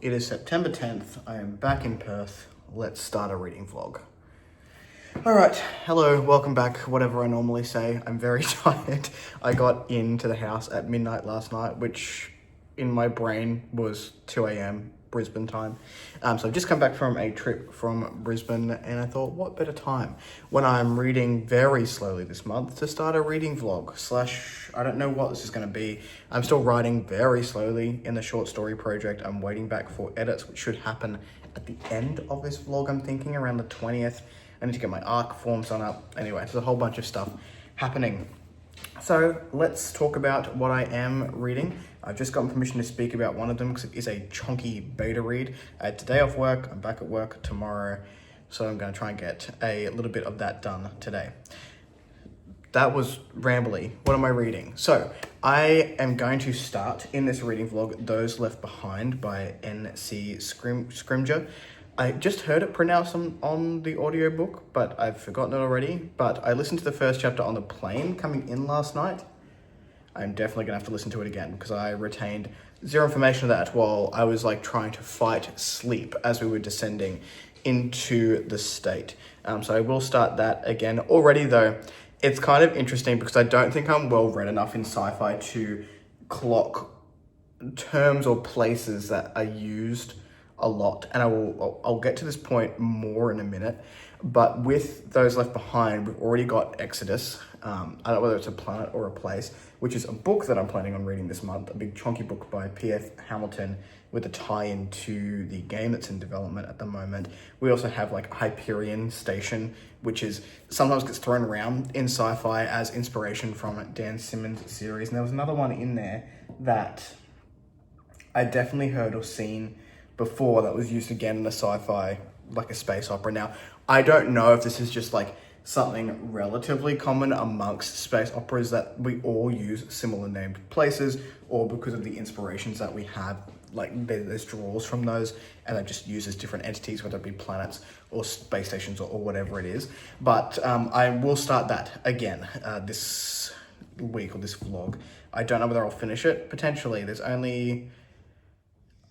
It is September 10th. I am back in Perth. Let's start a reading vlog. Alright, hello, welcome back, whatever I normally say. I'm very tired. I got into the house at midnight last night, which in my brain was 2 a.m. Brisbane time. So I've just come back from a trip from Brisbane and I thought, what better time when I'm reading very slowly this month to start a reading vlog / I don't know what this is going to be. I'm still writing very slowly in the short story project. I'm waiting back for edits, which should happen at the end of this vlog. I'm thinking around the 20th. I need to get my ARC forms done up. Anyway, there's a whole bunch of stuff happening. So let's talk about what I am reading. I've just gotten permission to speak about one of them because it is a chunky beta read. I had today off work, I'm back at work tomorrow, so I'm going to try and get a little bit of that done today. That was rambly. What am I reading? So I am going to start in this reading vlog, Those Left Behind by N.C. Scrimger. I just heard it pronounced on the audiobook, but I've forgotten it already. But I listened to the first chapter on the plane coming in last night. I'm definitely gonna have to listen to it again because I retained zero information of that while I was like trying to fight sleep as we were descending into the state. So I will start that again. Already though, it's kind of interesting because I don't think I'm well read enough in sci-fi to clock terms or places that are used a lot, and I'll get to this point more in a minute. But with Those Left Behind, we've already got Exodus. I don't know whether it's a planet or a place, which is a book that I'm planning on reading this month, a big chunky book by P.F. Hamilton with a tie-in to the game that's in development at the moment. We also have like Hyperion Station, which is sometimes gets thrown around in sci-fi as inspiration from Dan Simmons' series. And there was another one in there that I definitely heard or seen before that was used again in a sci-fi, like a space opera. Now, I don't know if this is just like something relatively common amongst space operas that we all use similar named places, or because of the inspirations that we have, like there's draws from those and it just uses different entities, whether it be planets or space stations or whatever it is. But I will start that again this week or this vlog. I don't know whether I'll finish it. Potentially.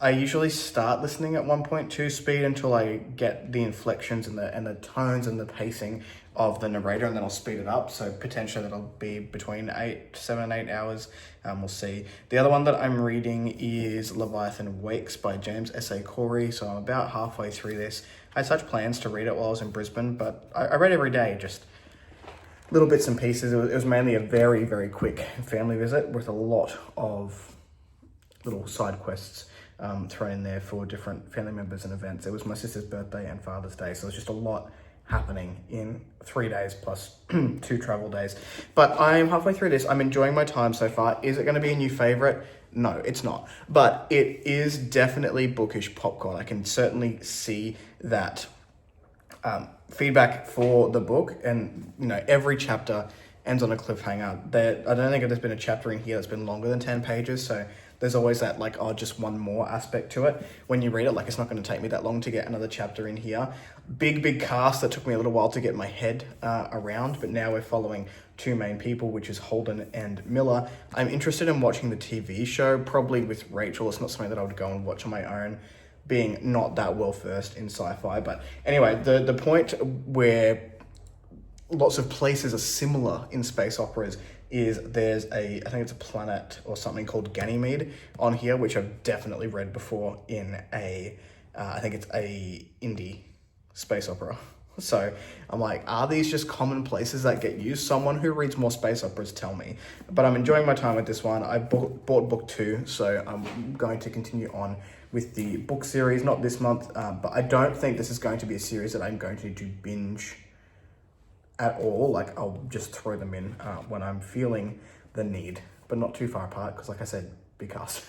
I usually start listening at 1.2 speed until I get the inflections and the tones and the pacing of the narrator, and then I'll speed it up. So potentially that'll be between 7 and 8 hours. We'll see. The other one that I'm reading is Leviathan Wakes by James S.A. Corey. So I'm about halfway through this. I had such plans to read it while I was in Brisbane, but I read every day, just little bits and pieces. It was mainly a very, very quick family visit with a lot of little side quests thrown in there for different family members and events. It was my sister's birthday and Father's Day, so there's just a lot happening in 3 days plus 2 travel days. But I'm halfway through this. I'm enjoying my time so far. Is it going to be a new favorite? No, it's not. But it is definitely bookish popcorn. I can certainly see that feedback for the book, and every chapter ends on a cliffhanger. I don't think there's been a chapter in here that's been longer than 10 pages, so there's always that just one more aspect to it. When you read it, it's not going to take me that long to get another chapter in here. Big cast that took me a little while to get my head around, but now we're following 2 main people, which is Holden and Miller. I'm interested in watching the TV show, probably with Rachel. It's not something that I would go and watch on my own, being not that well versed in sci-fi. But anyway, the point where lots of places are similar in space operas is there's I think it's a planet or something called Ganymede on here, which I've definitely read before in I think it's a indie space opera. So I'm like, are these just common places that get used? Someone who reads more space operas tell me. But I'm enjoying my time with this one. I bought book 2, so I'm going to continue on with the book series, not this month, but I don't think this is going to be a series that I'm going to do binge at all. I'll just throw them in when I'm feeling the need, but not too far apart because, like I said, big cast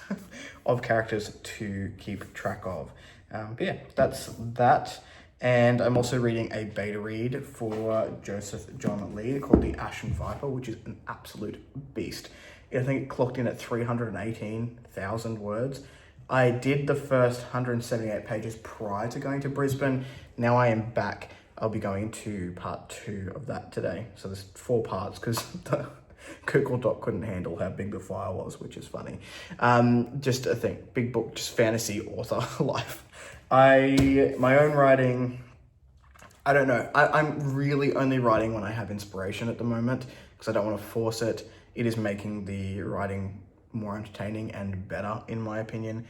of characters to keep track of. But yeah, that's that. And I'm also reading a beta read for Joseph John Lee called The Ashen Viper, which is an absolute beast. I think it clocked in at 318,000 words. I did the first 178 pages prior to going to Brisbane. Now I am back. I'll be going to part 2 of that today. So there's 4 parts because Google Doc couldn't handle how big the file was, which is funny. Just a thing, big book, just fantasy author life. My own writing, I don't know. I'm really only writing when I have inspiration at the moment because I don't want to force it. It is making the writing more entertaining and better, in my opinion.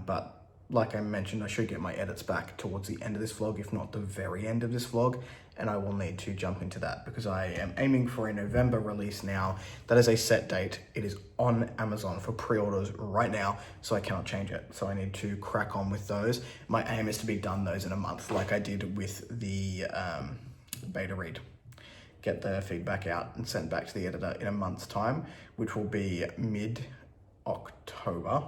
But like I mentioned, I should get my edits back towards the end of this vlog, if not the very end of this vlog, and I will need to jump into that because I am aiming for a November release now. That is a set date. It is on Amazon for pre-orders right now, so I cannot change it. So I need to crack on with those. My aim is to be done those in a month, like I did with the beta read. Get the feedback out and sent back to the editor in a month's time, which will be mid-October,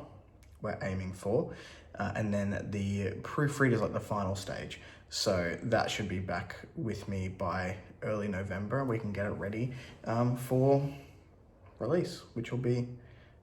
we're aiming for. And then the proofread is like the final stage. So that should be back with me by early November, and we can get it ready for release, which will be,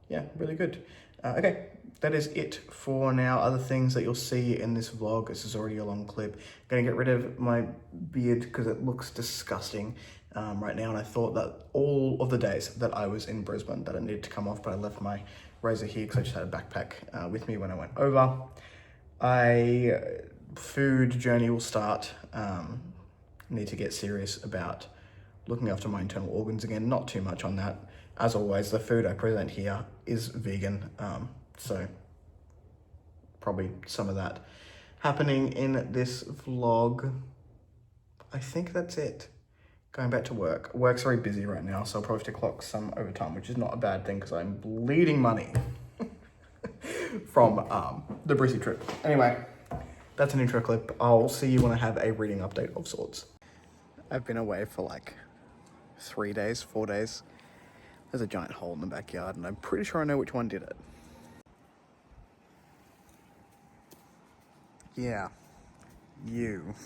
yeah, really good. Okay, that is it for now. Other things that you'll see in this vlog, this is already a long clip. I'm gonna get rid of my beard because it looks disgusting right now, and I thought that all of the days that I was in Brisbane that it needed to come off, but I left my razor here because I just had a backpack with me when I went over. Food journey will start. Need to get serious about looking after my internal organs again. Not too much on that. As always, the food I present here is vegan, so probably some of that happening in this vlog. I think that's it. Going back to work. Work's very busy right now, so I'll probably have to clock some overtime, which is not a bad thing because I'm bleeding money from the Brizzy trip. Anyway, that's an intro clip. I'll see you when I have a reading update of sorts. I've been away for like 3 days, 4 days. There's a giant hole in the backyard, and I'm pretty sure I know which one did it. Yeah, you.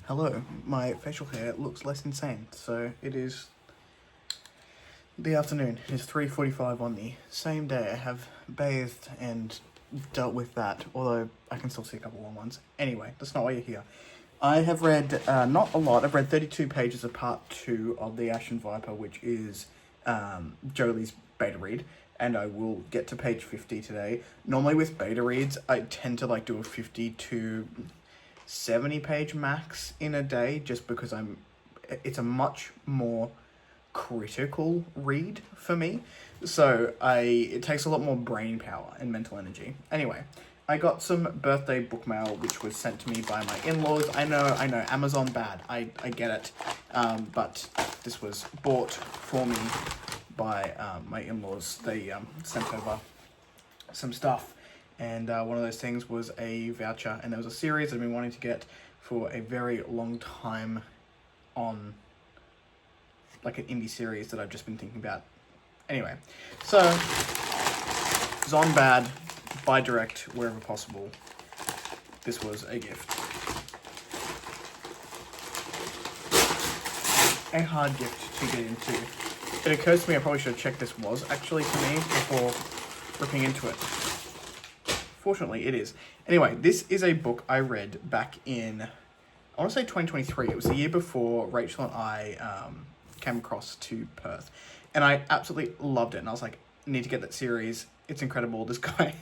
Hello, my facial hair looks less insane, so it is the afternoon. It is 3:45 on the same day. I have bathed and dealt with that, although I can still see a couple long ones. Anyway, that's not why you're here. I have read, not a lot, I've read 32 pages of part 2 of The Ashen Viper, which is Jolie's beta read, and I will get to page 50 today. Normally with beta reads, I tend to like do a 50 to 70 page max in a day, just because it's a much more critical read for me. So it takes a lot more brain power and mental energy. Anyway, I got some birthday book mail, which was sent to me by my in-laws. I know, Amazon bad, I get it. But this was bought for me by my in-laws. They sent over some stuff. And one of those things was a voucher, and there was a series I've been wanting to get for a very long time on, like, an indie series that I've just been thinking about. Anyway, so, Zon Bad, buy direct wherever possible. This was a gift. A hard gift to get into. It occurs to me I probably should have checked this was actually for me before ripping into it. Fortunately, it is. Anyway, this is a book I read back in, I want to say 2023. It was the year before Rachel and I came across to Perth. And I absolutely loved it. And I was like, I need to get that series. It's incredible. This guy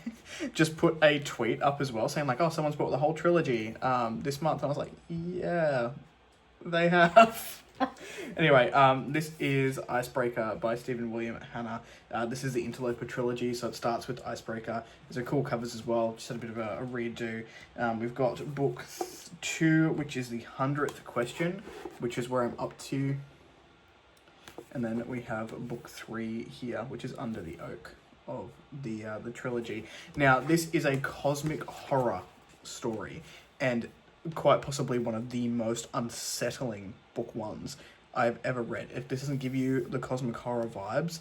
just put a tweet up as well saying like, oh, someone's bought the whole trilogy this month. And I was like, yeah, they have. Anyway, this is Icebreaker by Stephen William Hanna. This is the Interloper trilogy, so it starts with Icebreaker. There's a cool covers as well, just had a bit of a redo. We've got book 2, which is the 100th question, which is where I'm up to. And then we have book 3 here, which is Under the Oak of the trilogy. Now, this is a cosmic horror story, and quite possibly one of the most unsettling book ones I've ever read. If this doesn't give you the cosmic horror vibes,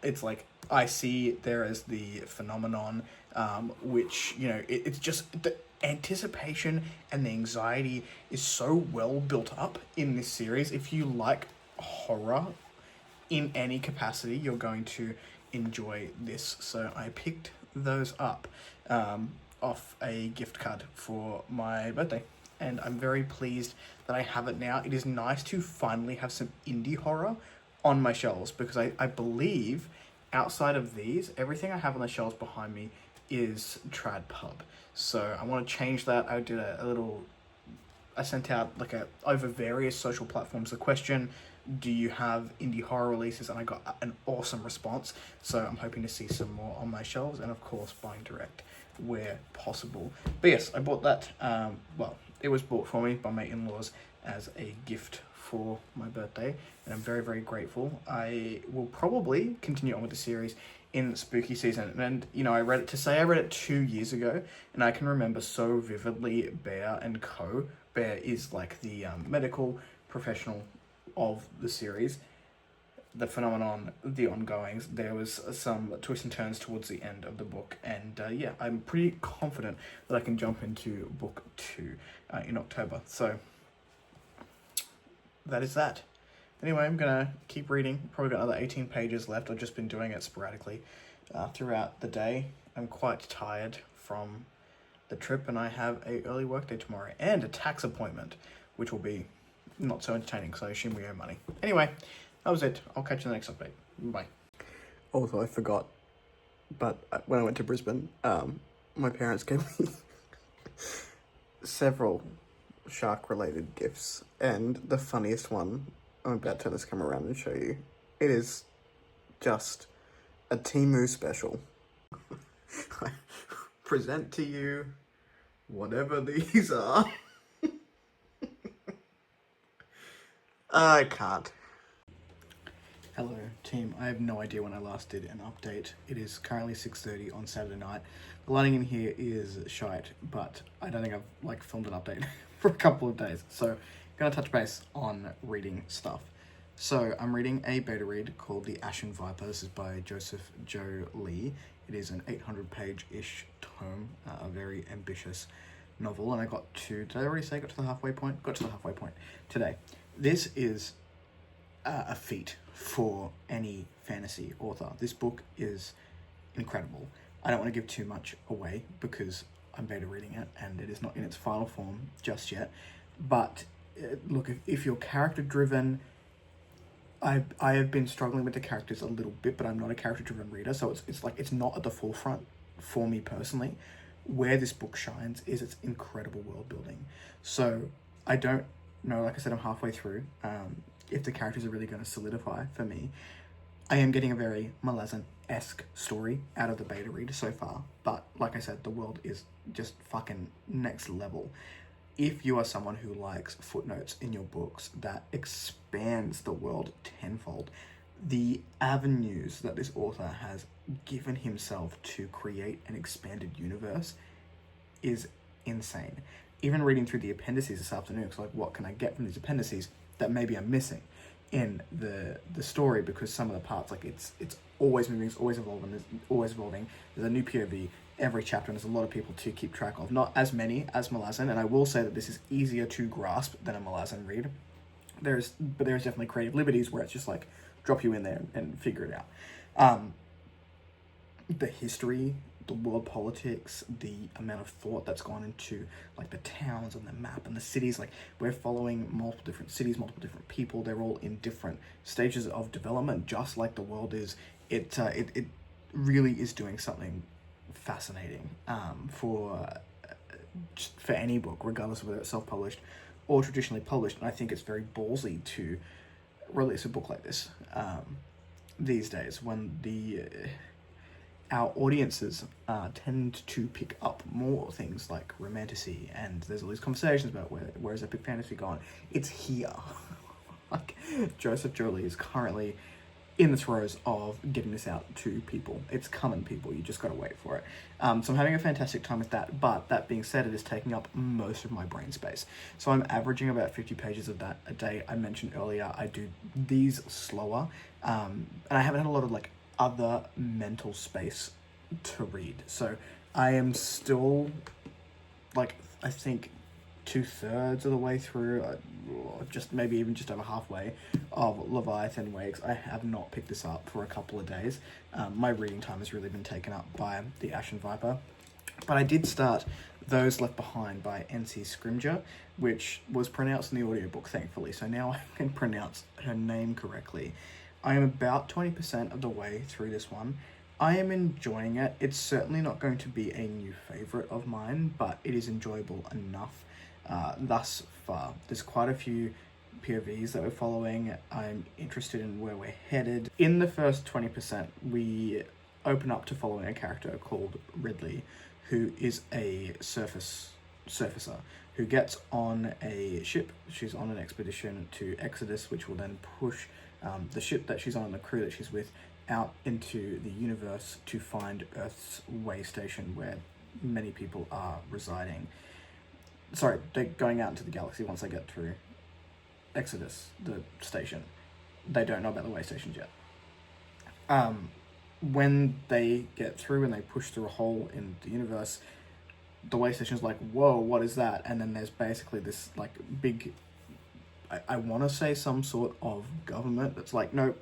it's like, I see there as the phenomenon, which, you know, it's just the anticipation and the anxiety is so well built up in this series. If you like horror in any capacity, you're going to enjoy this. So I picked those up off a gift card for my birthday, and I'm very pleased that I have it now. It is nice to finally have some indie horror on my shelves, because I believe outside of these, everything I have on the shelves behind me is trad pub. So I want to change that. I did I sent out over various social platforms the question, do you have indie horror releases? And I got an awesome response. So I'm hoping to see some more on my shelves, and of course buying direct where possible. But yes, I bought that. It was bought for me by my in-laws as a gift for my birthday, and I'm very, very grateful. I will probably continue on with the series in spooky season, and I read it 2 years ago, and I can remember so vividly Bear and Co. Bear is like the medical professional of the series, the phenomenon, the ongoings. There was some twists and turns towards the end of the book, and I'm pretty confident that I can jump into book 2 in October. So that is that. Anyway, I'm gonna keep reading. Probably got another 18 pages left. I've just been doing it sporadically throughout the day. I'm quite tired from the trip, and I have a early workday tomorrow and a tax appointment, which will be not so entertaining because I assume we owe money. Anyway, that was it. I'll catch you in the next update. Bye. Also, I forgot, but when I went to Brisbane, my parents gave me several shark-related gifts, and the funniest one, I'm about to turn this camera around and show you. It is just a Temu special. I present to you whatever these are. I can't. Hello, team. I have no idea when I last did an update. It is currently 6:30 on Saturday night. The lighting in here is shite, but I don't think I've filmed an update for a couple of days. So, gonna touch base on reading stuff. So, I'm reading a beta read called The Ashen Viper. This is by Joseph Joe Lee. It is an 800-page-ish tome, a very ambitious novel, and I got to, did I already say I got to the halfway point? Got to the halfway point today. This is a feat for any fantasy author. This book is incredible. I don't want to give too much away because I'm beta reading it and it is not in its final form just yet. But look, if you're character driven, I have been struggling with the characters a little bit, but I'm not a character driven reader, so it's not at the forefront for me personally. Where this book shines is its incredible world building. So I don't know, like I said, I'm halfway through. If the characters are really going to solidify for me, I am getting a very Malazan-esque story out of the beta read so far. But like I said, the world is just fucking next level. If you are someone who likes footnotes in your books that expands the world tenfold, the avenues that this author has given himself to create an expanded universe is insane. Even reading through the appendices this afternoon, it's like, what can I get from these appendices that maybe I'm missing in the story? Because some of the parts, it's always moving, it's always evolving. There's a new POV every chapter, and there's a lot of people to keep track of. Not as many as Malazan, and I will say that this is easier to grasp than a Malazan read. There's definitely creative liberties where it's just like, drop you in there and figure it out. The history, the world politics, the amount of thought that's gone into the towns and the map and the cities. We're following multiple different cities, multiple different people. They're all in different stages of development, just like the world is. It really is doing something fascinating for any book, regardless of whether it's self-published or traditionally published. And I think it's very ballsy to release a book like this these days, when our audiences tend to pick up more things like romantasy, and there's all these conversations about where's epic fantasy gone. It's here. Joseph Jolie is currently in the throes of getting this out to people. It's coming, people. You just got to wait for it. So I'm having a fantastic time with that. But that being said, it is taking up most of my brain space. So I'm averaging about 50 pages of that a day. I mentioned earlier, I do these slower. And I haven't had a lot of other mental space to read. So I am still I think 2/3 of the way through, just maybe even just over halfway of Leviathan Wakes. I have not picked this up for a couple of days. My reading time has really been taken up by The Ashen Viper. But I did start Those Left Behind by N.C. Scrimger, which was pronounced in the audiobook, thankfully. So now I can pronounce her name correctly. I am about 20% of the way through this one. I am enjoying it. It's certainly not going to be a new favorite of mine, but it is enjoyable enough thus far. There's quite a few POVs that we're following. I'm interested in where we're headed. In the first 20%, we open up to following a character called Ridley, who is a surfacer who gets on a ship. She's on an expedition to Exodus, which will then push the ship that she's on and the crew that she's with out into the universe to find Earth's way station, where many people are residing. Sorry, they're going out into the galaxy once they get through Exodus, the station. They don't know about the way stations yet. When they get through and they push through a hole in the universe, the way station's like, whoa, what is that? And then there's basically this like big, I want to say some sort of government that's like, no,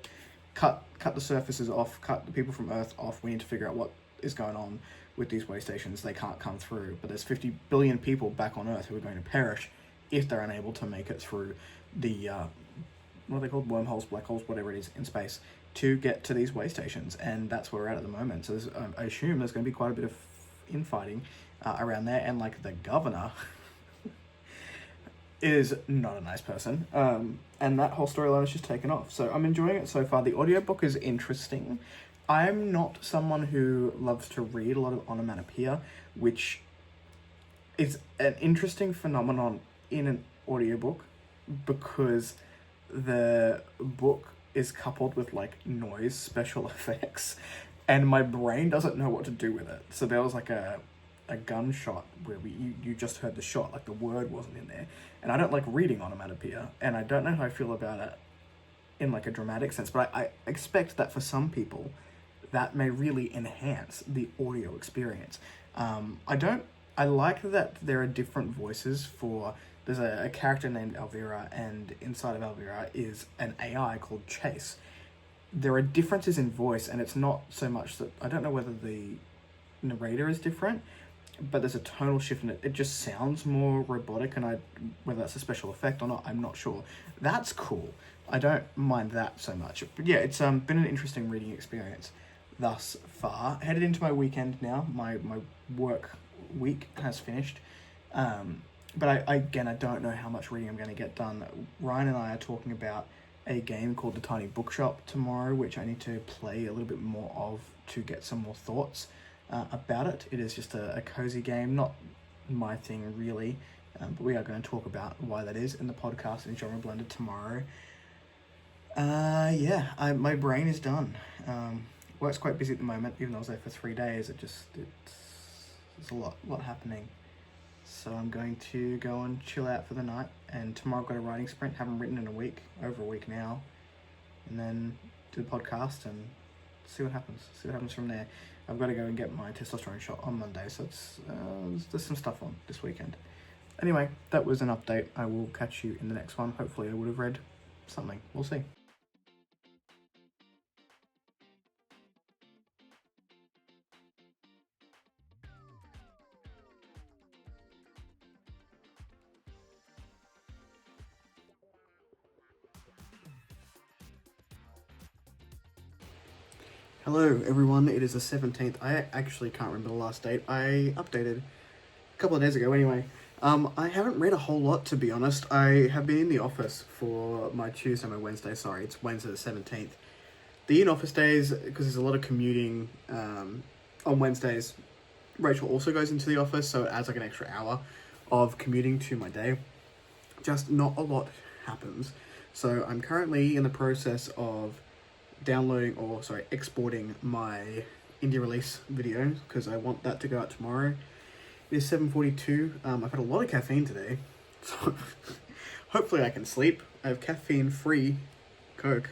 cut the surfaces off, cut the people from Earth off. We need to figure out what is going on with these way stations. They can't come through. But there's 50 billion people back on Earth who are going to perish if they're unable to make it through the, what are they called? Wormholes, black holes, whatever it is in space, to get to these way stations. And that's where we're at the moment. So I assume there's going to be quite a bit of infighting around there. And like the governor is not a nice person. And that whole storyline is just taken off. So I'm enjoying it so far. The audiobook is interesting. I'm not someone who loves to read a lot of onomatopoeia, which is an interesting phenomenon in an audiobook because the book is coupled with like noise special effects and my brain doesn't know what to do with it. So there was like a gunshot where you just heard the shot, like the word wasn't in there. And I don't like reading onomatopoeia, and I don't know how I feel about it in like a dramatic sense, but I expect that for some people that may really enhance the audio experience. I like that there are different voices for, there's a character named Elvira, and inside of Elvira is an AI called Chase. There are differences in voice, and it's not so much that, I don't know whether the narrator is different, but there's a tonal shift in it. It just sounds more robotic, and whether that's a special effect or not, I'm not sure. That's cool. I don't mind that so much. But yeah, it's been an interesting reading experience thus far. Headed into my weekend now. My work week has finished. But I don't know how much reading I'm going to get done. Ryan and I are talking about a game called The Tiny Bookshop tomorrow, which I need to play a little bit more of to get some more thoughts about it. It is just a cozy game, not my thing really, but we are going to talk about why that is in the podcast in Genre Blended tomorrow. My brain is done. Work's quite busy at the moment, even though I was there for 3 days. There's a lot happening. So I'm going to go and chill out for the night, and tomorrow I've got a writing sprint. Haven't written in over a week now, and then do the podcast and see what happens from there. I've got to go and get my testosterone shot on Monday, so there's some stuff on this weekend. Anyway, that was an update. I will catch you in the next one. Hopefully I would have read something. We'll see. Hello everyone, it is the 17th. I actually can't remember the last date. I updated a couple of days ago anyway. I haven't read a whole lot, to be honest. I have been in the office for my Tuesday and my Wednesday. Sorry, it's Wednesday the 17th. The in-office days, because there's a lot of commuting on Wednesdays, Rachel also goes into the office, so it adds like an extra hour of commuting to my day. Just not a lot happens. So I'm currently in the process of exporting my indie release video, because I want that to go out tomorrow. It is 7:42. I've had a lot of caffeine today, so hopefully I can sleep. I have caffeine-free Coke,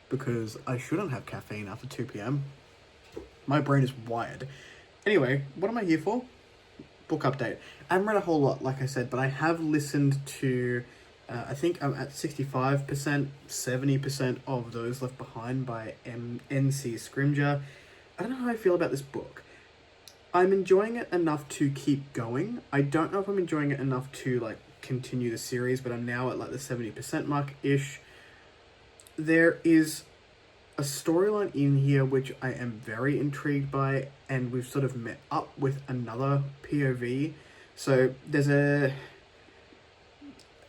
because I shouldn't have caffeine after 2 p.m. My brain is wired. Anyway, what am I here for? Book update. I haven't read a whole lot, like I said, but I have listened to I think I'm at 65%, 70% of Those Left Behind by N.C. Scrimger. I don't know how I feel about this book. I'm enjoying it enough to keep going. I don't know if I'm enjoying it enough to like continue the series, but I'm now at like the 70% mark-ish. there is a storyline in here which I am very intrigued by, and we've sort of met up with another POV. So there's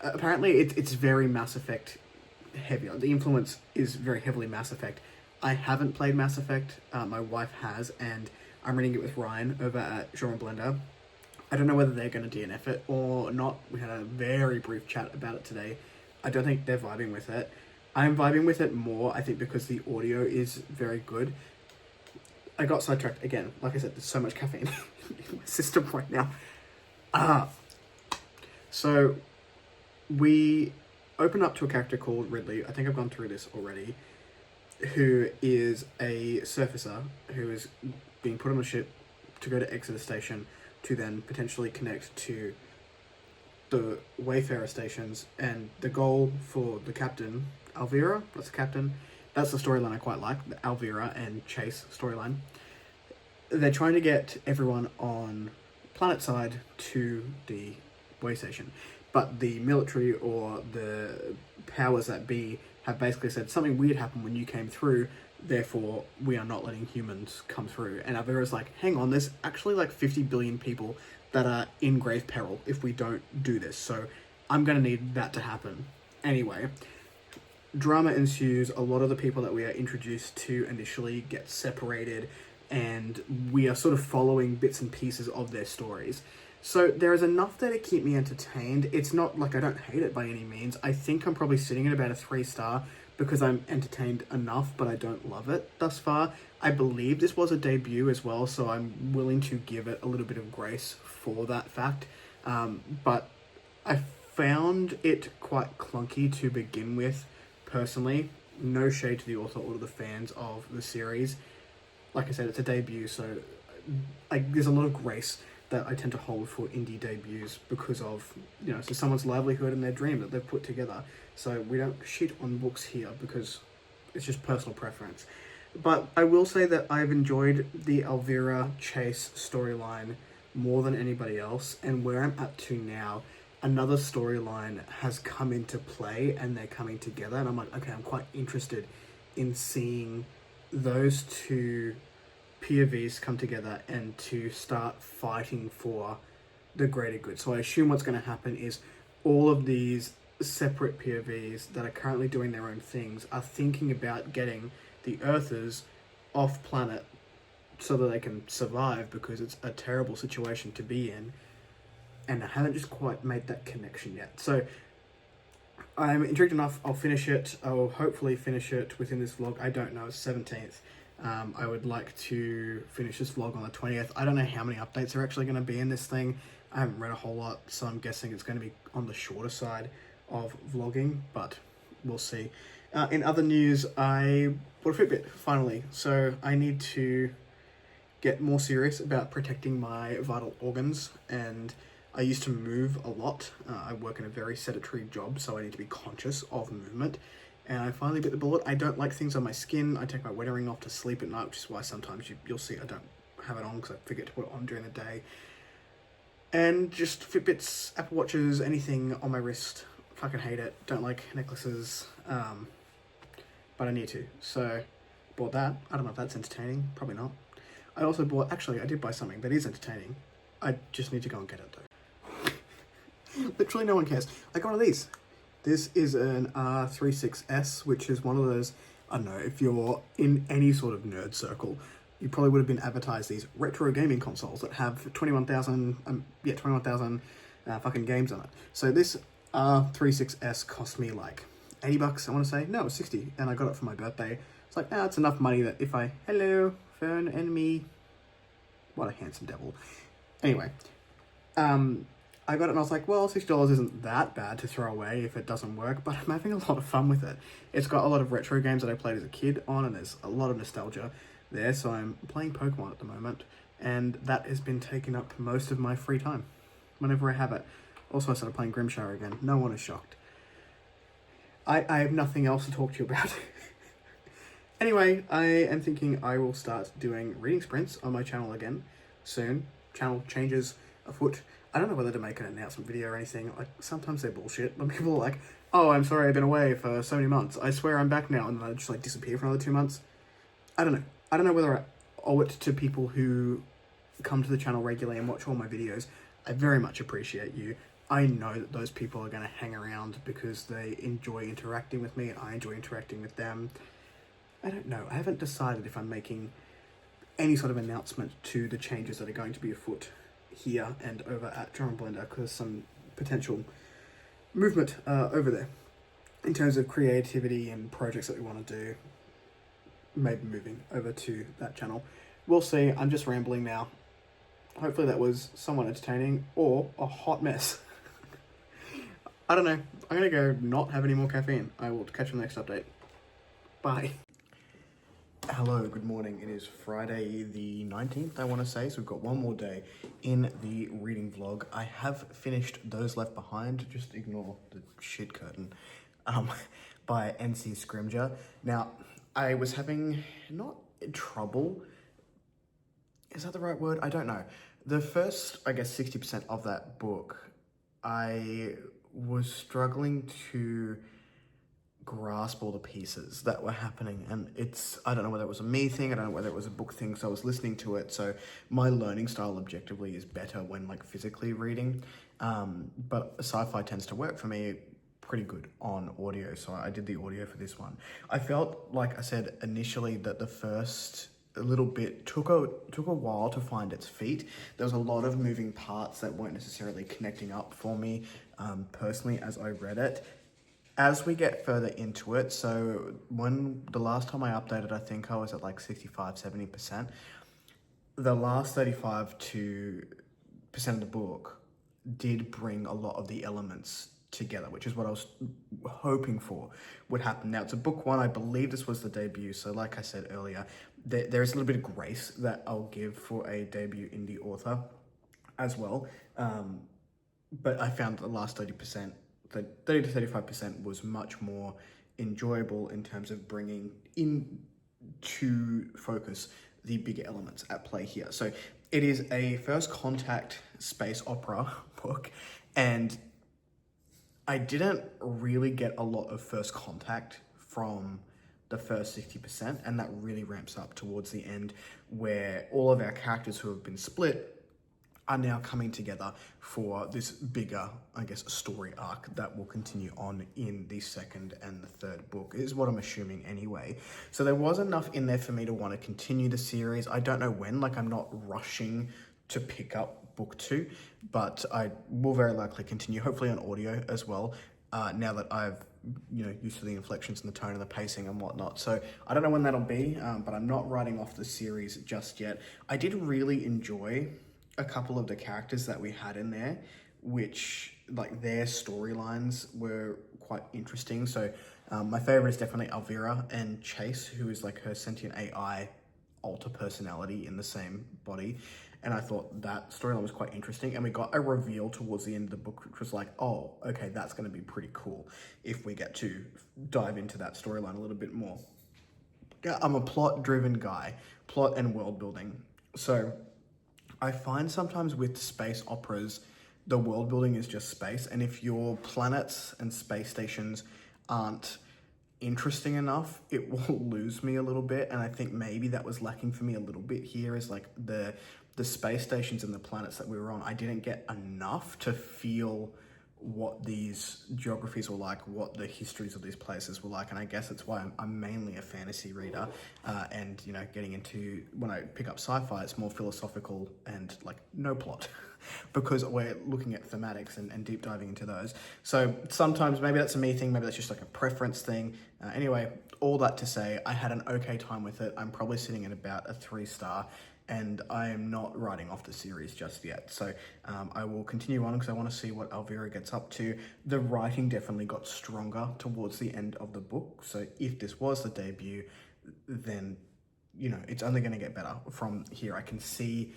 apparently it's very Mass Effect heavy. The influence is very heavily Mass Effect. I haven't played Mass Effect. My wife has, and I'm reading it with Ryan over at Genre Blender. I don't know whether they're going to DNF it or not. We had a very brief chat about it today. I don't think they're vibing with it. I'm vibing with it more, I think, because the audio is very good. I got sidetracked again. Like I said, there's so much caffeine in my system right now. So we open up to a character called Ridley. I think I've gone through this already. Who is a surfacer who is being put on a ship to go to Exeter Station to then potentially connect to the Wayfarer stations. And the goal for the captain, Alvira, that's the captain. That's the storyline I quite like, the Alvira and Chase storyline. They're trying to get everyone on planet side to the way station. But the military or the powers that be have basically said something weird happened when you came through, therefore we are not letting humans come through. And Alvira's like, hang on, there's actually like 50 billion people that are in grave peril if we don't do this. So I'm going to need that to happen. Anyway, drama ensues. A lot of the people that we are introduced to initially get separated, and we are sort of following bits and pieces of their stories. So there is enough there to keep me entertained. It's not like I don't hate it by any means. I think I'm probably sitting at about a 3-star because I'm entertained enough, but I don't love it thus far. I believe this was a debut as well, so I'm willing to give it a little bit of grace for that fact. But I found it quite clunky to begin with, personally. No shade to the author or to the fans of the series. Like I said, it's a debut, so there's a lot of grace that I tend to hold for indie debuts because of, so someone's livelihood and their dream that they've put together. So we don't shit on books here because it's just personal preference. But I will say that I've enjoyed the Alvira Chase storyline more than anybody else, and where I'm at to now, another storyline has come into play and they're coming together, and I'm like, okay, I'm quite interested in seeing those two POVs come together and to start fighting for the greater good. So I assume what's going to happen is all of these separate POVs that are currently doing their own things are thinking about getting the Earthers off planet so that they can survive, because it's a terrible situation to be in, and I haven't just quite made that connection yet. So I'm intrigued enough. I'll finish it. I'll hopefully finish it within this vlog. I don't know, it's 17th. I would like to finish this vlog on the 20th. I don't know how many updates are actually going to be in this thing. I haven't read a whole lot, so I'm guessing it's going to be on the shorter side of vlogging, but we'll see. In other news, I bought a Fitbit, finally. So I need to get more serious about protecting my vital organs, and I used to move a lot. I work in a very sedentary job, so I need to be conscious of movement. And I finally bit the bullet. I don't like things on my skin. I take my wedding ring off to sleep at night, which is why sometimes you'll see I don't have it on because I forget to put it on during the day. And just Fitbits, Apple Watches, anything on my wrist. Fucking hate it. Don't like necklaces. But I need to. So, bought that. I don't know if that's entertaining. Probably not. I also bought... Actually, I did buy something that is entertaining. I just need to go and get it, though. Literally no one cares. I got one of these. This is an R36S, which is one of those, I don't know, if you're in any sort of nerd circle, you probably would have been advertised these retro gaming consoles that have 21,000 fucking games on it. So this R36S cost me like 80 bucks, I want to say. No, it was 60, and I got it for my birthday. It's like, it's enough money that if I, hello, phone enemy, what a handsome devil. Anyway, I got it and I was like, well, $60 isn't that bad to throw away if it doesn't work, but I'm having a lot of fun with it. It's got a lot of retro games that I played as a kid on, and there's a lot of nostalgia there, so I'm playing Pokemon at the moment, and that has been taking up most of my free time, whenever I have it. Also, I started playing Grimshire again. No one is shocked. I have nothing else to talk to you about. Anyway, I am thinking I will start doing reading sprints on my channel again soon. Channel changes afoot. I don't know whether to make an announcement video or anything. Like, sometimes they're bullshit. When people are like, oh, I'm sorry, I've been away for so many months. I swear I'm back now. And then I just like disappear for another 2 months. I don't know. I don't know whether I owe it to people who come to the channel regularly and watch all my videos. I very much appreciate you. I know that those people are going to hang around because they enjoy interacting with me and I enjoy interacting with them. I don't know. I haven't decided if I'm making any sort of announcement to the changes that are going to be afoot here and over at Drum Blender, because there's some potential movement over there in terms of creativity and projects that we want to do. Maybe moving over to that channel. We'll see. I'm just rambling now. Hopefully that was somewhat entertaining or a hot mess. I don't know. I'm going to go not have any more caffeine. I will catch you in the next update. Bye. Hello, good morning. It is Friday the 19th, I want to say, so we've got one more day in the reading vlog. I have finished Those Left Behind, just ignore the shit curtain, by N.C. Scrimgeour. Now, I was having, not trouble, is that the right word? I don't know. The first, I guess, 60% of that book, I was struggling to grasp all the pieces that were happening, and I don't know whether it was a me thing, I don't know whether it was a book thing, so I was listening to it, so my learning style objectively is better when like physically reading, but sci-fi tends to work for me pretty good on audio, so I did the audio for this one. I felt, like I said initially, that the first little bit took a while to find its feet. There was a lot of moving parts that weren't necessarily connecting up for me personally as I read it. As we get further into it, so when the last time I updated, I think I was at like 65-70%. The last 35% of the book did bring a lot of the elements together, which is what I was hoping for would happen. Now, it's a book one. I believe this was the debut, so like I said earlier, there is a little bit of grace that I'll give for a debut indie author as well. But I found the last 30%, the 30 to 35% was much more enjoyable in terms of bringing into focus the bigger elements at play here. So it is a first contact space opera book, and I didn't really get a lot of first contact from the first 60%, and that really ramps up towards the end, where all of our characters who have been split are now coming together for this bigger, I guess, story arc that will continue on in the second and the third book, is what I'm assuming anyway. So there was enough in there for me to want to continue the series. I don't know when, like I'm not rushing to pick up book 2, but I will very likely continue, hopefully on audio as well, now that I've used to the inflections and the tone and the pacing and whatnot. So I don't know when that'll be, but I'm not writing off the series just yet. I did really enjoy a couple of the characters that we had in there, which like their storylines were quite interesting. So my favorite is definitely Elvira and Chase, who is like her sentient AI alter personality in the same body. And I thought that storyline was quite interesting. And we got a reveal towards the end of the book, which was like, oh, okay, that's going to be pretty cool if we get to dive into that storyline a little bit more. Yeah, I'm a plot-driven guy, plot and world building. So I find sometimes with space operas, the world building is just space. And if your planets and space stations aren't interesting enough, it will lose me a little bit. And I think maybe that was lacking for me a little bit here, is like the space stations and the planets that we were on. I didn't get enough to feel what these geographies were like, what the histories of these places were like. And I guess that's why I'm mainly a fantasy reader, and getting into, when I pick up sci-fi, it's more philosophical and like no plot because we're looking at thematics and deep diving into those. So sometimes maybe that's a me thing, maybe that's just like a preference thing. Anyway, all that to say, I had an okay time with it. I'm probably sitting at about a 3-star, and I am not writing off the series just yet. So I will continue on because I want to see what Elvira gets up to. The writing definitely got stronger towards the end of the book. So if this was the debut, then, it's only going to get better from here. I can see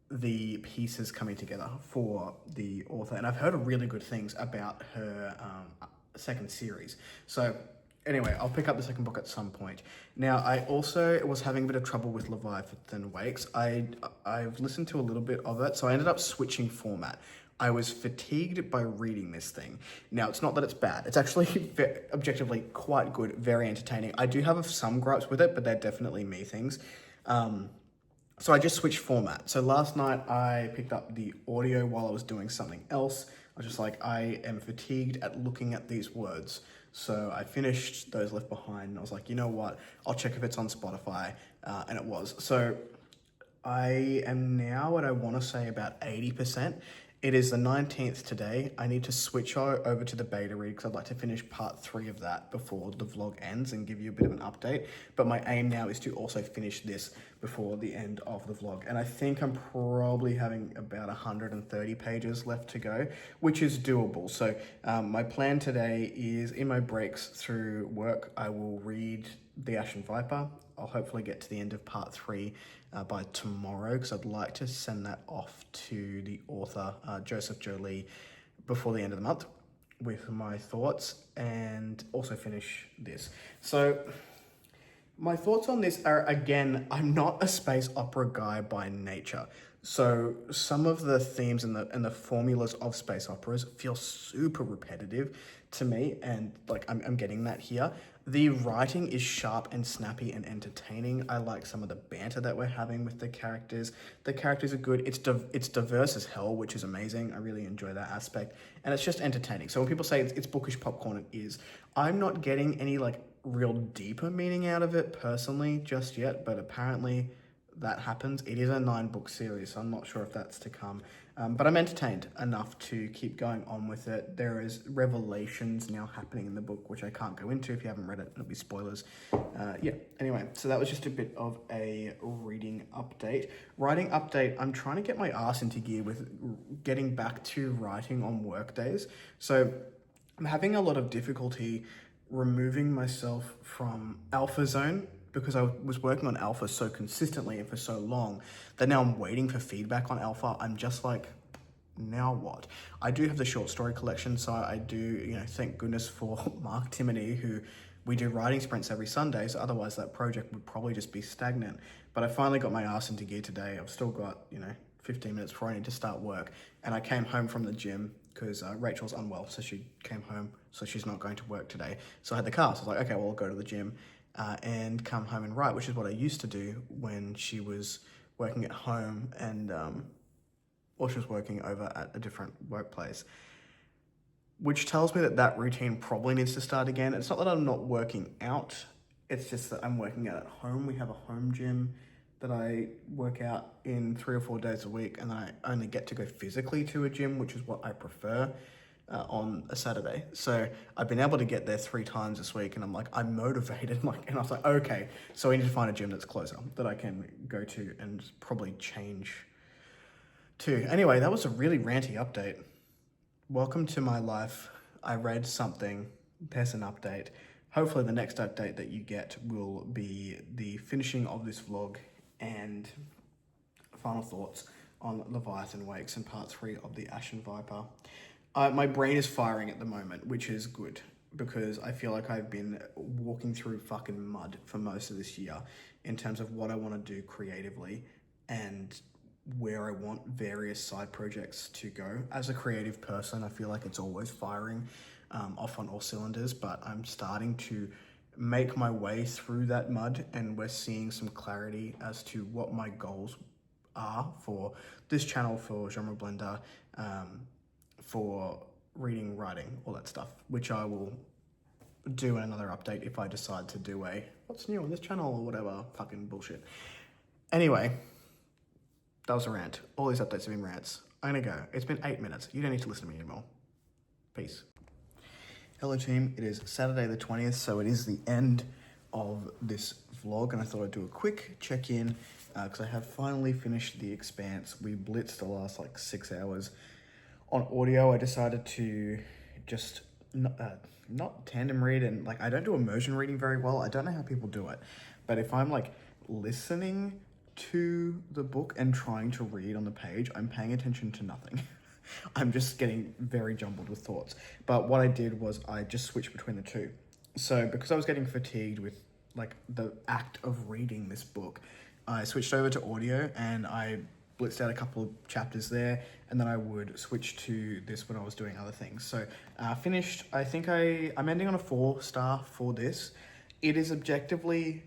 the pieces coming together for the author. And I've heard really good things about her second series. So Anyway, I'll pick up the second book at some point. Now, I also was having a bit of trouble with Leviathan Wakes. I've listened to a little bit of it, so I ended up switching format. I was fatigued by reading this thing. Now, it's not that it's bad. It's actually objectively quite good, very entertaining. I do have some gripes with it, but they're definitely me things. So I just switched format. So last night I picked up the audio while I was doing something else. I was just like, I am fatigued at looking at these words. So I finished Those Left Behind and I was like, you know what? I'll check if it's on Spotify. And it was. So I am now at, I want to say, about 80%. It is the 19th today. I need to switch over to the beta read because I'd like to finish part 3 of that before the vlog ends and give you a bit of an update. But my aim now is to also finish this before the end of the vlog. And I think I'm probably having about 130 pages left to go, which is doable. So my plan today is in my breaks through work, I will read The Ashen Viper. I'll hopefully get to the end of part 3 by tomorrow because I'd like to send that off to the author, Joseph Jolie, before the end of the month with my thoughts and also finish this. So my thoughts on this are, again, I'm not a space opera guy by nature. So some of the themes and the formulas of space operas feel super repetitive to me, and like I'm getting that here. The writing is sharp and snappy and entertaining. I like some of the banter that we're having with the characters. The characters are good. It's diverse as hell, which is amazing. I really enjoy that aspect, and it's just entertaining. So when people say it's bookish popcorn, it is. I'm not getting any like real deeper meaning out of it personally just yet, but apparently that happens. It is a 9-book series, so I'm not sure if that's to come. But I'm entertained enough to keep going on with it. There is revelations now happening in the book, which I can't go into. If you haven't read it, it'll be spoilers. Yeah, anyway, so that was just a bit of a reading update. Writing update, I'm trying to get my ass into gear with getting back to writing on work days. So I'm having a lot of difficulty removing myself from alpha zone because I was working on alpha so consistently and for so long that now I'm waiting for feedback on alpha. I'm just like, now what? I do have the short story collection, so I do, thank goodness for Mark Timoney, who we do writing sprints every Sunday, so otherwise that project would probably just be stagnant. But I finally got my ass into gear today. I've still got, 15 minutes before I need to start work. And I came home from the gym because Rachel's unwell, so she came home, so she's not going to work today. So I had the car, so I was like, okay, well, I'll go to the gym and come home and write, which is what I used to do when she was working at home and, or she was working over at a different workplace, which tells me that routine probably needs to start again. It's not that I'm not working out, it's just that I'm working out at home. We have a home gym that I work out in 3 or 4 days a week, and I only get to go physically to a gym, which is what I prefer on a Saturday. So I've been able to get there 3 times this week, and I'm motivated. And I was like, okay, so I need to find a gym that's closer that I can go to and probably change to. Anyway, that was a really ranty update. Welcome to my life. I read something. There's an update. Hopefully the next update that you get will be the finishing of this vlog and final thoughts on Leviathan Wakes and part 3 of the Ashen Viper. My brain is firing at the moment, which is good because I feel like I've been walking through fucking mud for most of this year in terms of what I want to do creatively and where I want various side projects to go. As a creative person, I feel like it's always firing off on all cylinders, but I'm starting to make my way through that mud, and we're seeing some clarity as to what my goals are for this channel, for Genre Blender, for reading, writing, all that stuff, which I will do in another update if I decide to do a what's new on this channel or whatever fucking bullshit. Anyway, that was a rant. All these updates have been rants. I'm gonna go. It's been 8 minutes. You don't need to listen to me anymore. Peace. Hello team, it is Saturday the 20th, so it is the end of this vlog, and I thought I'd do a quick check-in because I have finally finished The Expanse. We blitzed the last 6 hours. On audio, I decided to just not tandem read, and I don't do immersion reading very well. I don't know how people do it, but if I'm listening to the book and trying to read on the page, I'm paying attention to nothing. I'm just getting very jumbled with thoughts. But what I did was I just switched between the two. So because I was getting fatigued with like the act of reading this book, I switched over to audio and I blitzed out a couple of chapters there, and then I would switch to this when I was doing other things. So finished, I think I'm ending on a 4-star for this. It is objectively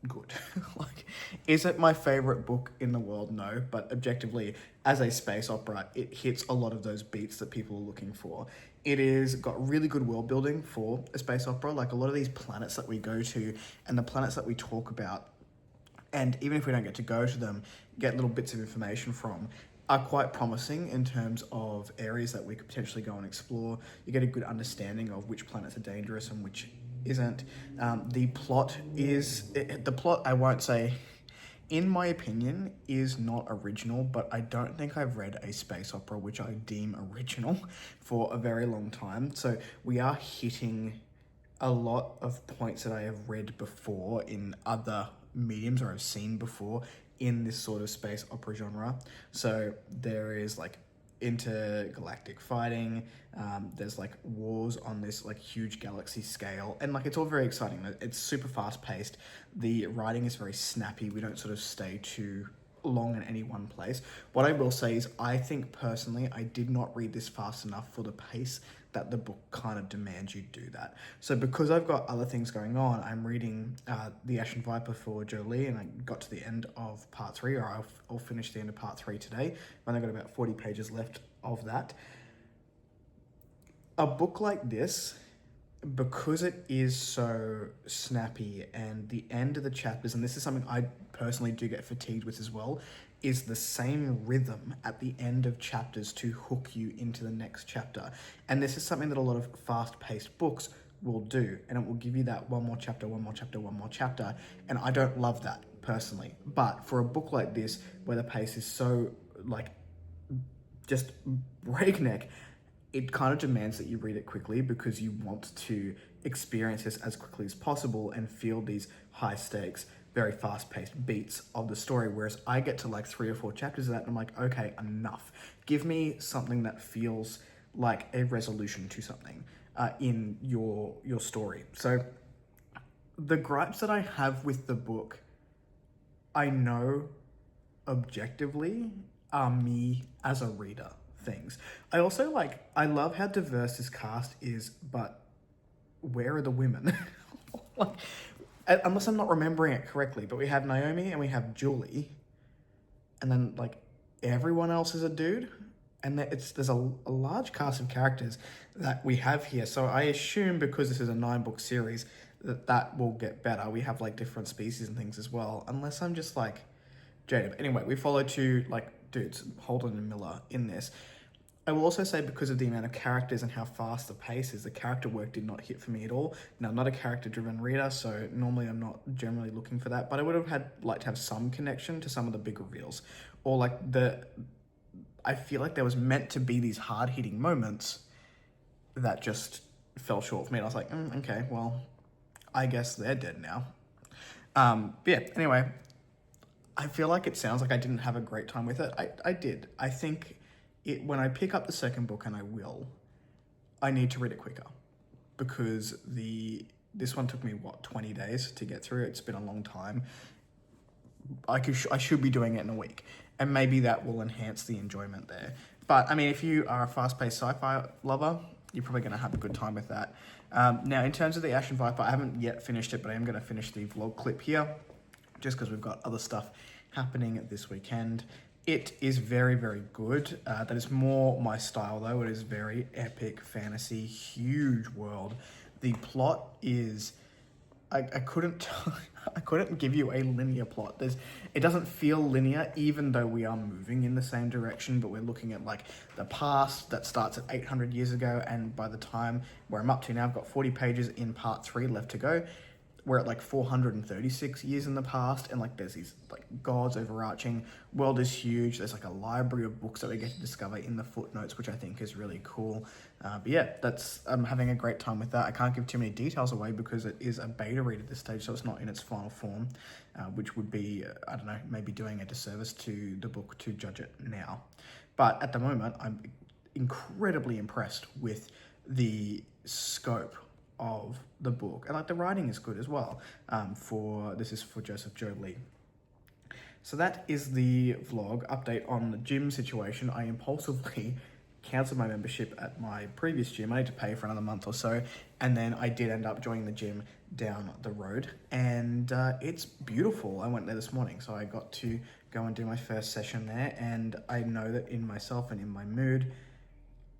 good. Like, is it my favorite book in the world? No, but objectively, as a space opera, it hits a lot of those beats that people are looking for. It is got really good world building for a space opera. Like, a lot of these planets that we go to and the planets that we talk about, and even if we don't get to go to them, get little bits of information from, are quite promising in terms of areas that we could potentially go and explore. You get a good understanding of which planets are dangerous and which isn't. The plot, I won't say, in my opinion, is not original, but I don't think I've read a space opera which I deem original for a very long time. So we are hitting a lot of points that I have read before in other mediums or I've seen before in this sort of space opera genre. So there is like intergalactic fighting, there's like wars on this like huge galaxy scale, and like it's all very exciting. It's super fast paced, the writing is very snappy, we don't sort of stay too long in any one place. What I will say is I think personally I did not read this fast enough for the pace that the book kind of demands you do that. So because I've got other things going on, I'm reading The Ashen Viper for Jolie, and I got to the end of part 3, or I'll finish the end of part 3 today. I've only got about 40 pages left of that. A book like this, because it is so snappy and the end of the chapters, and this is something I personally do get fatigued with as well, is the same rhythm at the end of chapters to hook you into the next chapter. And this is something that a lot of fast-paced books will do, and it will give you that one more chapter, one more chapter, one more chapter, and I don't love that personally. But for a book like this, where the pace is so like just breakneck, it kind of demands that you read it quickly because you want to experience this as quickly as possible and feel these high stakes, very fast-paced beats of the story, whereas I get to like 3 or 4 chapters of that and I'm like, okay, enough. Give me something that feels like a resolution to something in your story. So the gripes that I have with the book, I know objectively are me as a reader things. I also I love how diverse this cast is, but where are the women? Like, unless I'm not remembering it correctly, but we have Naomi and we have Julie, and then like everyone else is a dude, and there's a large cast of characters that we have here. So I assume because this is a 9-book series that will get better. We have like different species and things as well, unless I'm just like jaded. But anyway, we follow 2 like dudes, Holden and Miller, in this. I will also say because of the amount of characters and how fast the pace is, the character work did not hit for me at all. Now, I'm not a character-driven reader, so normally I'm not generally looking for that, but I would have liked to have some connection to some of the big reveals. Or like I feel like there was meant to be these hard-hitting moments that just fell short for me. And I was like, okay, well, I guess they're dead now. But yeah, anyway, I feel like it sounds like I didn't have a great time with it. I did. I think when I pick up the second book, and I need to read it quicker because this one took me 20 days to get through. It's been a long time. I should be doing it in a week, and maybe that will enhance the enjoyment there. But I mean, if you are a fast-paced sci-fi lover, you're probably going to have a good time with that. Now, in terms of the Ashen Viper, I haven't yet finished it, but I am going to finish the vlog clip here, just because we've got other stuff happening this weekend. It is very, very good. That is more my style, though. It is very epic fantasy, huge world. The plot is, I couldn't give you a linear plot. It doesn't feel linear, even though we are moving in the same direction, but we're looking at like the past that starts at 800 years ago, and by the time where I'm up to now, I've got 40 pages in part 3 left to go. We're at like 436 years in the past, and like there's these like gods overarching. World is huge. There's like a library of books that we get to discover in the footnotes, which I think is really cool. But yeah, I'm having a great time with that. I can't give too many details away because it is a beta read at this stage, so it's not in its final form, which would be, I don't know, maybe doing a disservice to the book to judge it now. But at the moment, I'm incredibly impressed with the scope of the book, and like the writing is good as well. This is for Joseph Joe Lee. So that is the vlog update on the gym situation. I impulsively cancelled my membership at my previous gym. I need to pay for another month or so, and then I did end up joining the gym down the road, and it's beautiful. I went there this morning, so I got to go and do my first session there, and I know that in myself and in my mood,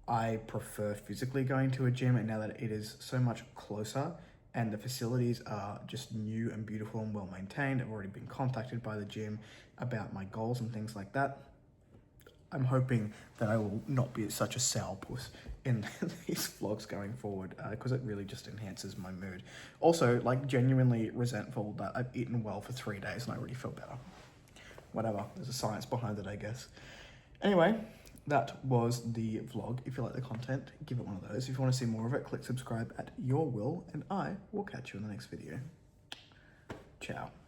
I prefer physically going to a gym, and now that it is so much closer and the facilities are just new and beautiful and well maintained, I've already been contacted by the gym about my goals and things like that. I'm hoping that I will not be such a sourpuss in these vlogs going forward, because it really just enhances my mood. Also, like, genuinely resentful that I've eaten well for 3 days and I already feel better. Whatever, there's a science behind it, I guess. Anyway, that was the vlog. If you like the content, give it one of those. If you want to see more of it, click subscribe at your will, and I will catch you in the next video. Ciao.